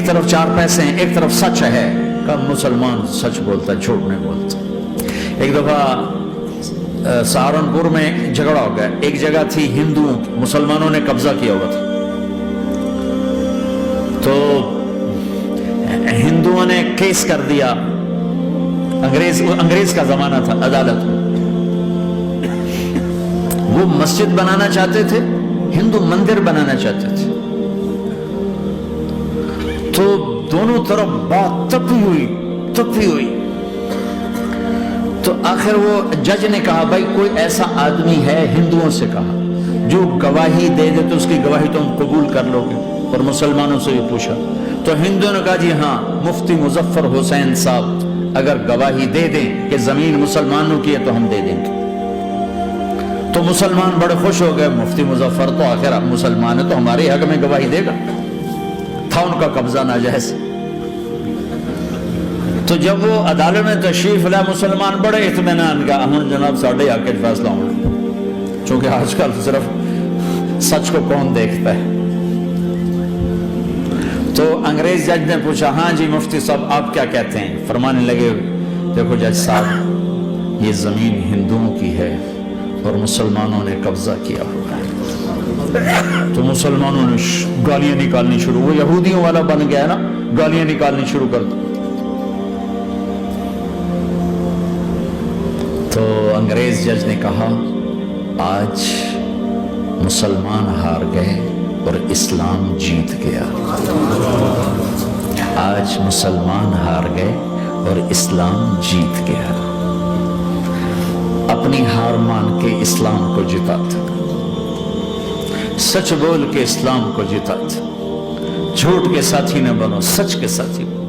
ایک طرف 4 پیسے ہیں، ایک طرف سچ ہے، کہ مسلمان سچ بولتا ہے، جھوٹ نہیں بولتا۔ ایک دفعہ سہارنپور میں جھگڑا ہو گیا، ایک جگہ تھی ہندوؤں کی، مسلمانوں نے قبضہ کیا ہوا تھا، تو ہندوؤں نے کیس کر دیا، انگریز کا زمانہ تھا، عدالت میں وہ مسجد بنانا چاہتے تھے، ہندو مندر بنانا چاہتے تھے، تو دونوں طرف بات تپی ہوئی، تو آخر وہ جج نے کہا بھائی کوئی ایسا آدمی ہے، ہندوؤں سے کہا، جو گواہی دے دے تو اس کی گواہی تم قبول کر لو گے، اور مسلمانوں سے بھی پوچھا، تو ہندوؤں نے کہا جی ہاں، مفتی مظفر حسین صاحب اگر گواہی دے دیں کہ زمین مسلمانوں کی ہے تو ہم دے دیں گے۔ تو مسلمان بڑے خوش ہو گئے، مفتی مظفر تو آخر مسلمان ہے تو ہمارے حق میں گواہی دے گا، تھا ان کا قبضہ ناجائز۔ تو جب وہ عدالت میں تشریف لائے، مسلمان بڑے اطمینان کا، ہم جناب ساڑھے حق کے فیصلہ ہونا، چونکہ آج کل صرف سچ کو کون دیکھتا ہے۔ تو انگریز جج نے پوچھا ہاں جی مفتی صاحب آپ کیا کہتے ہیں؟ فرمانے لگے دیکھو جج صاحب، یہ زمین ہندوؤں کی ہے اور مسلمانوں نے قبضہ کیا ہوا ہے۔ تو مسلمانوں نے گالیاں نکالنی شروع، وہ یہودیوں والا بن گیا نا، گالیاں نکالنی شروع کر دی۔ تو انگریز جج نے کہا آج مسلمان ہار گئے اور اسلام جیت گیا، آج مسلمان ہار گئے اور اسلام جیت گیا۔ اپنی ہار مان کے اسلام کو جتاتا، سچ بول کے اسلام کو جتاتا، جھوٹ کے ساتھی نہ بنو، سچ کے ساتھی بنو۔